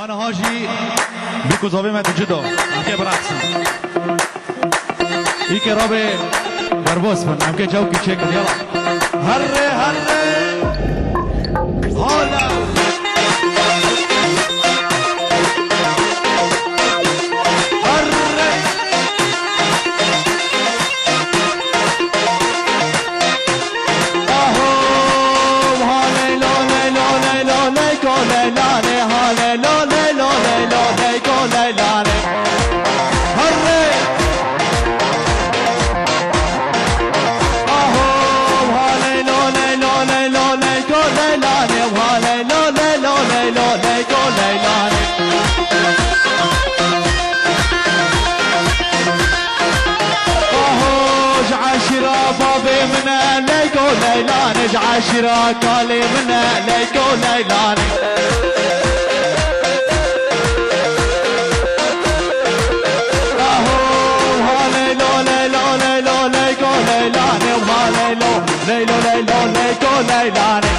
انا هاجي بيكو زوبيمة جدو امكي براكسن ايكي رابي بربوس من امكي جوكي تشيك يلا هري هري هولا ليلاني اجعل شراك علي منا ليكو ليلاني اهو هاليلو ليلو ليلو ليكو ليلاني وهاليلو ليلو ليلو ليكو ليلاني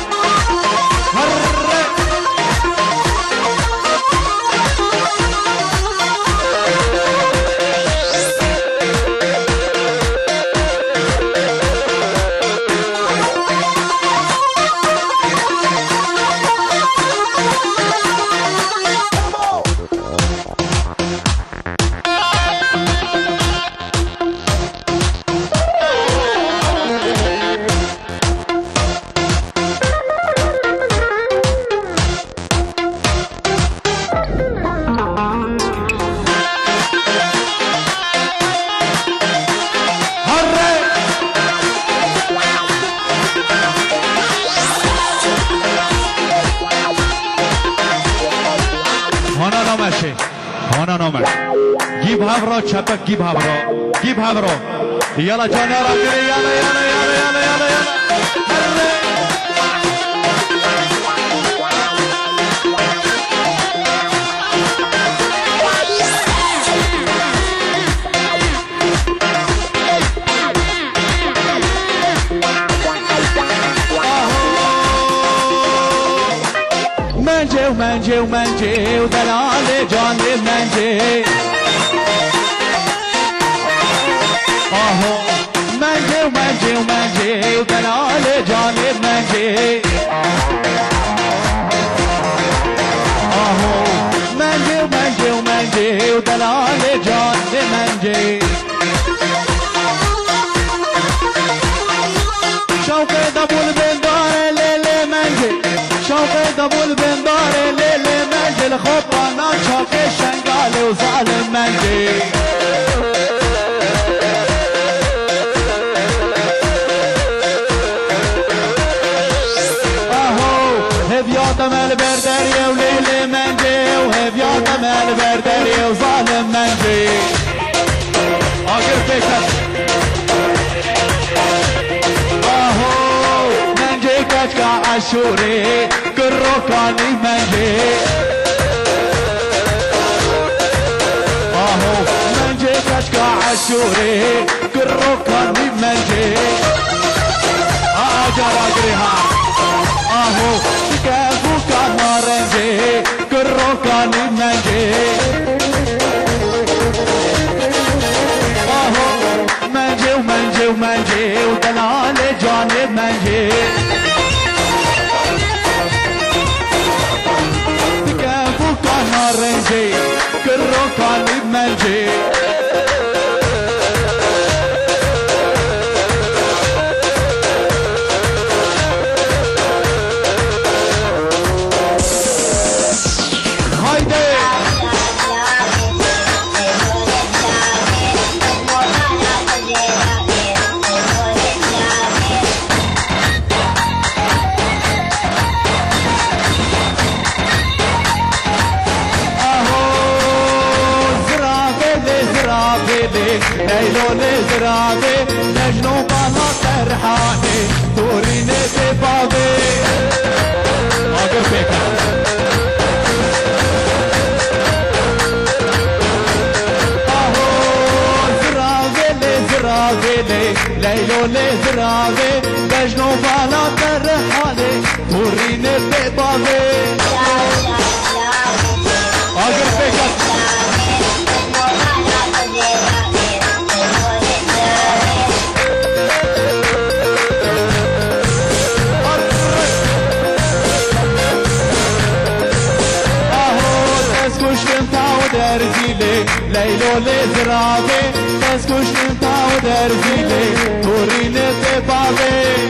شبك جيب هابرو يلا جانا راكري يلا يلا يلا يلا يلا يلا منجي ومنجي ومنجي ودلالي جاني منجي منجي ومنجي ومنجي ودلالي جاني منجي منجي ومنجي ومنجي ودلالي جاني منجي شوقي دبول بندار ليلي منجي شوقي دبول بندار ليلي منجي الخبانة شوقي شنقالي وظالم منجي مال بردري وليلي منجي وهبيا مال بردري وظالم منجي اخر فكر منجي كتكا عشوري كروكاني منجي منجي كتكا عشوري كروكاني منجي اجر اجريها كيفو كان رنجي كروكاني منجي منجي ومنجي ومنجي ودلالي جاني منجي كيفو كان رنجي كروكاني منجي ليلو نزرابي نجنو بانا ترحاني توريني ببابي اقف بيكا زرابي ليلو نزرابي نجنو بانا ترحاني توريني ببابي كشتم تعود ارزيلي ليلو لزرابي بس كشتم تعود ارزيلي توريني تبابي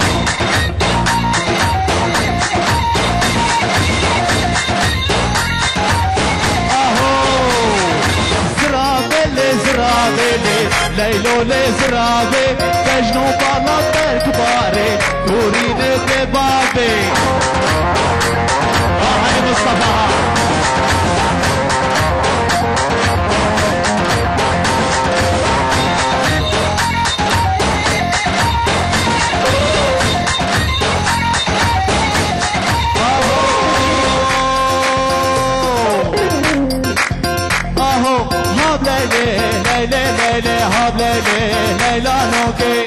ليلو لزرابي تجنو بالله كباري توريني ببابي هاي مصطفى ليلى هاب ليلى نوكي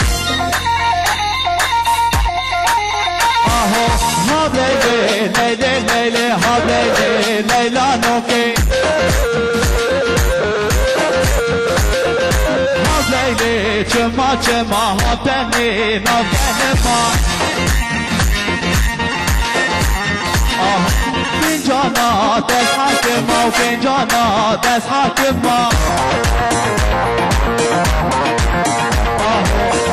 اهو هاب ليلى هاب ليلى نوكي هاب ليلى چما هاب تني نافنما فنجانا دست حكما وفنجانا دست حكما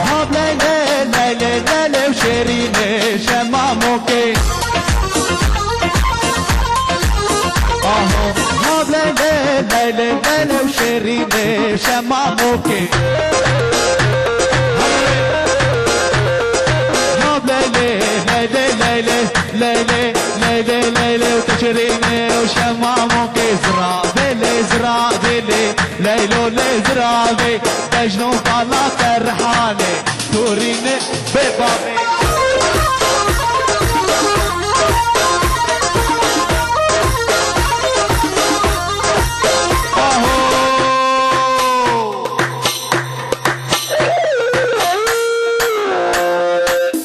هاب ليلى وشيريني شماموكي هاب ليلى وشيريني شماموكي هاب ليلى وتشريني وشماموكي زرابي ليلو لزرابي تجنو بالله فرحاني توريني ببابي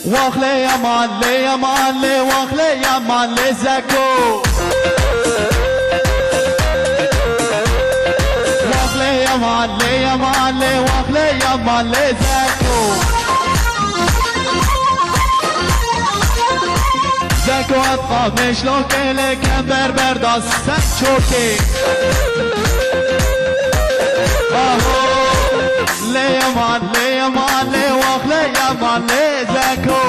واخلي يا مان واخلي يا مان زكو يا مان واخلي يا مان زكو اطفى مش لو كلك كمبر برداس سنشوكي يا مان واخلي يا مان زكو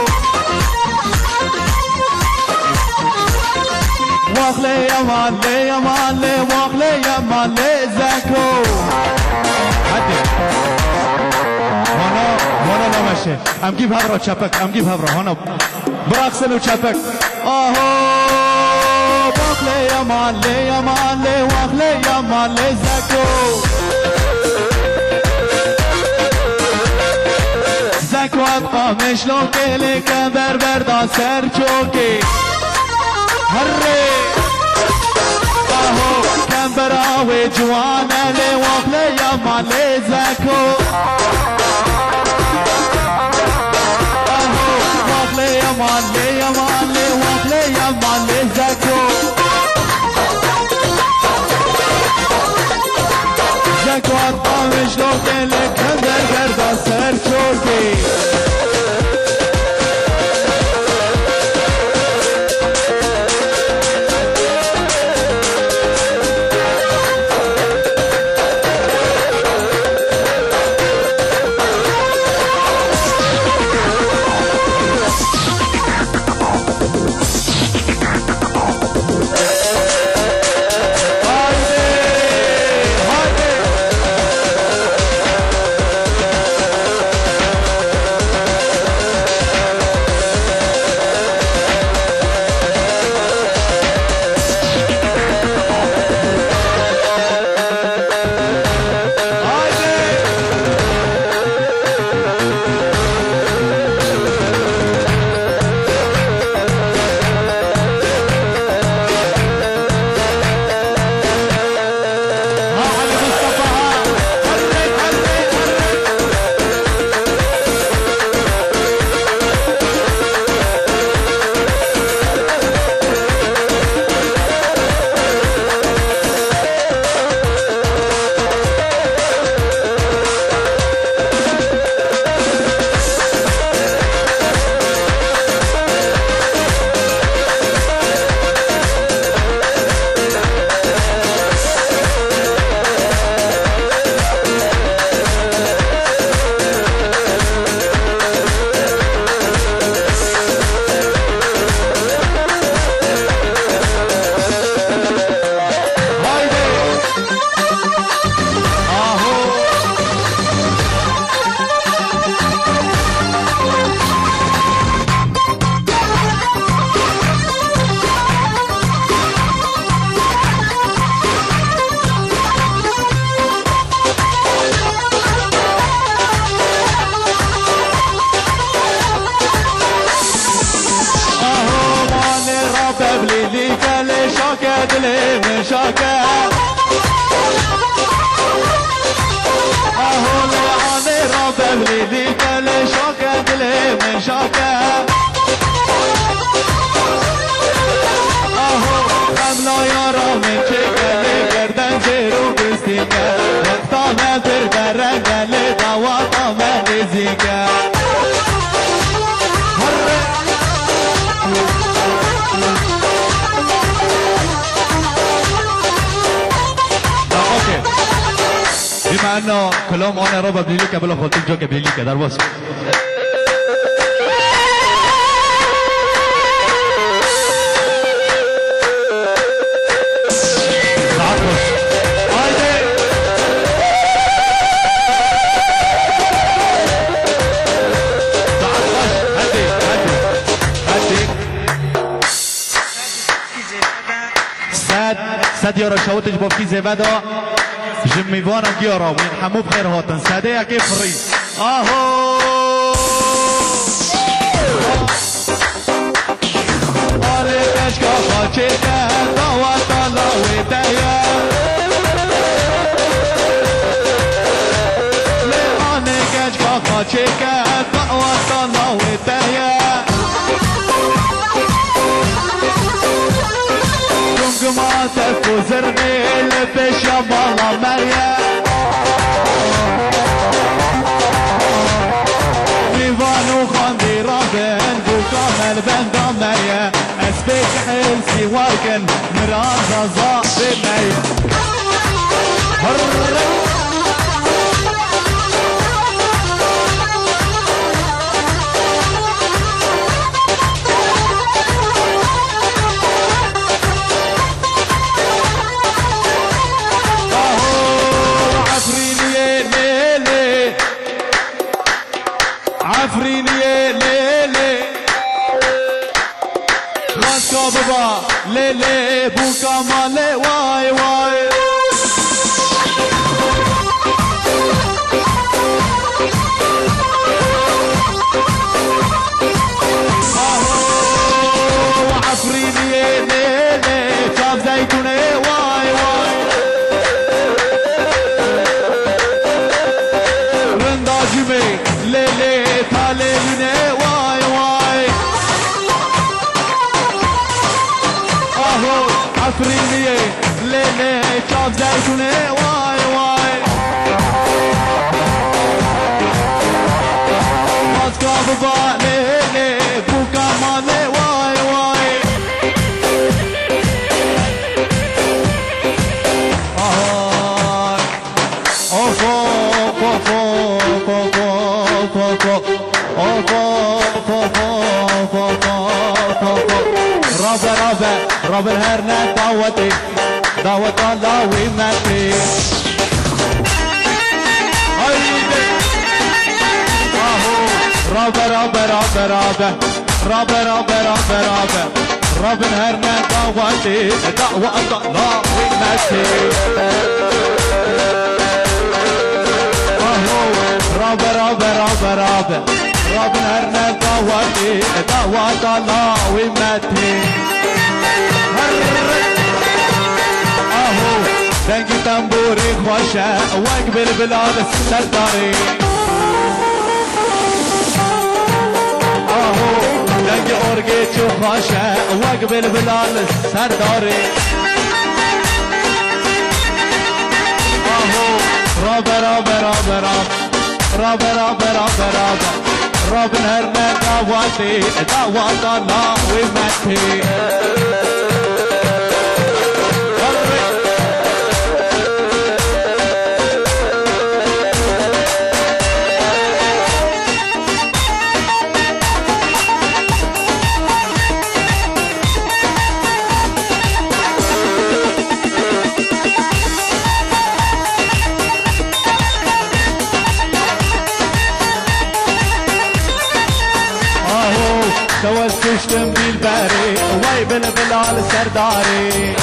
واخلي يا مان واخلي يا مان زكو هنا نمشه ام گیب هفرا چپک ام گیب هفرا هنا براقصن و چپک واخلي يا مان واخلي يا مان زكو زكو ابقى مش لو كلك بربردا سر چوكي هري كم براوي جوانا لي واخلي يا مان زكو واخلي يا مان واخلي يا مان زكو زكو ابقى مش لو كلك بربردا سر چوكي نزيكا وقتا ما برد رنگا لدواتا ما نزيكا اوكي بما انه كلهم انا ربا بليليكا بلا خلطين جوكا بليليكا دار بس ساد يارا شوتج بافكي زبادا جميوانا گیارا و همو بخیر هاتن ساده یکی فری آهو آره کشکا خاچه کن داواتا لاوی دیا لیانه کشکا خاچه کن داواتا لاوی دیا ما تفوزرني لبش يا مالا مريم ديوانو خاندي رابن بوكامل بندا مريم اسبك حلسي واركن مرازا زاقي مريم عفرين يا ليلي خاصة بابا ليلي بوكا مالي واي واي عفرين يا ليلي شاف زيتوني واي واي رندا جمي ليلي تاليني واي واي اهو عفريني ليلي شاف زيتوني واي واي ماسكا بابا ليلي بوكا مالي واي واي اهو اوفو اوفو رب الهرنا دعوتي دعوت الله ويمتي رب رب رب رب رب رب رب رب رب الهرنا دعوتي دعوت الله ويمتي رب رب رب رب رب الهرنا دعوتي دعوت الله ويمتي اهو دنگی تنبوری خوشه وقبل بلاد سرداری اهو دنگی ارگی چو خوشه وقبل بلاد سرداری اهو راب راب راب راب راب راب راب راب راب الهرنا دعواتي دعوات الله ومتي توسشتم بالباري واي بالبلال سرداري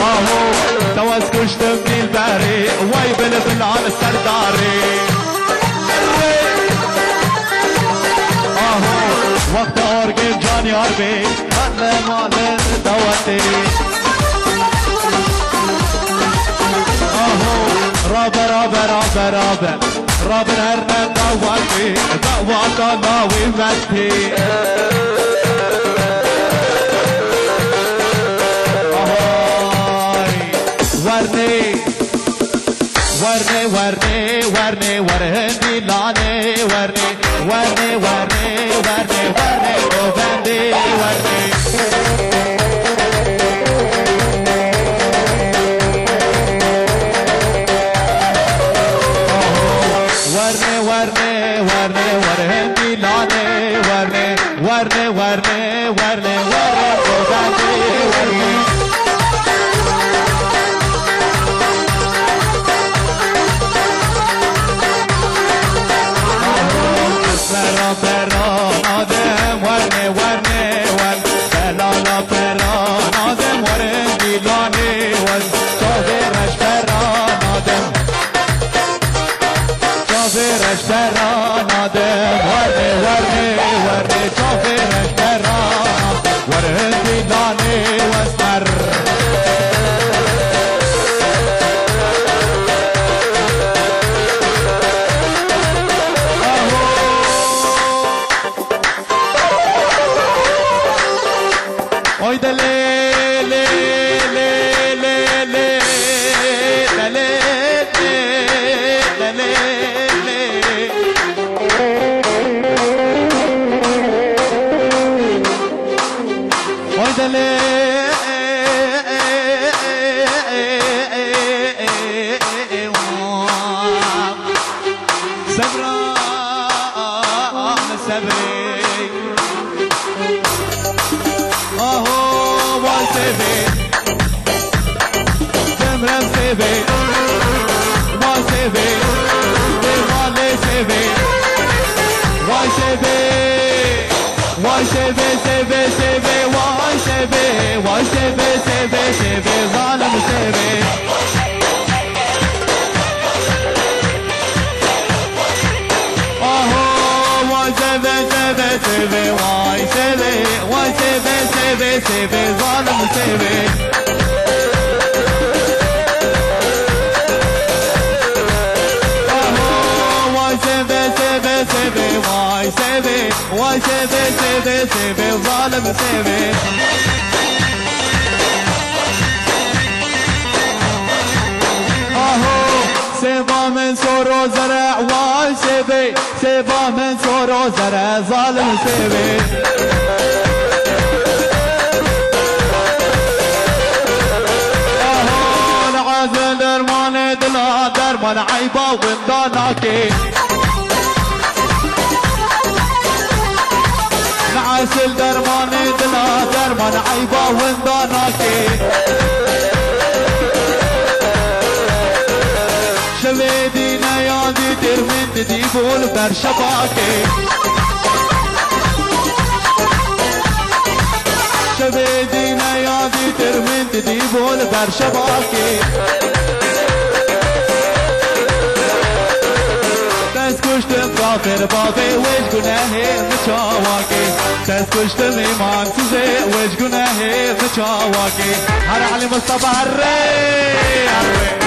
اهو توسشتم بالباري واي بالبلال سرداري اهو وقت اورگن جان یار بی خل مال دواتي اهو راب راب راب راب رب الهرنا دعواتي دعوات الله ومتي ورني ورني ورني ورني ورهندي لاني ورني ورني ورني ورني ورني وبندي ورني ورني ورني ورني ورهندي لاني ورني ورني ورني ورني ورني وبندي ورني برا نادم ورنه ورنه ور بلالا برا نادم ورن دیلانی ور جاورش برا نادم جاورش برا نادم ورنه ورنه ورنه جاورش برا ورن دیلانی وسمر Oy de le le le le le le le le le le Oy de le sabra sabri سيبي جمرم سيبي ما سيبي مالي سيبي واي سيبي واي سيبي سيبي سيبي واي سيبي واي سيبي سيبي سيبي ظالم سيبي واي سيبي سيبي سيبي واي سيبي واي سيبي سيبي سيبي ظالم سيبي واي سيبي سيبي سيبي واي سيبي واي سيبي سيبي سيبي ظالم سيبي سيبا من سور وزرع واي سيبي سيبا من سور وزرع ظالم سيبي نعزل درمان دلا درمان عيبا ونداناكي نعزل درمان دلا درمان عيبا ونداناكي شويدي نيادي ترمين تديبول برشباكي شويدي نيادي ترمين تديبول برشباكي بس كشتم كافر بابي وش گناهي مچاواكي بس كشتم ايمان سوزي وش گناهي مچاواكي هر علي مصطفى هري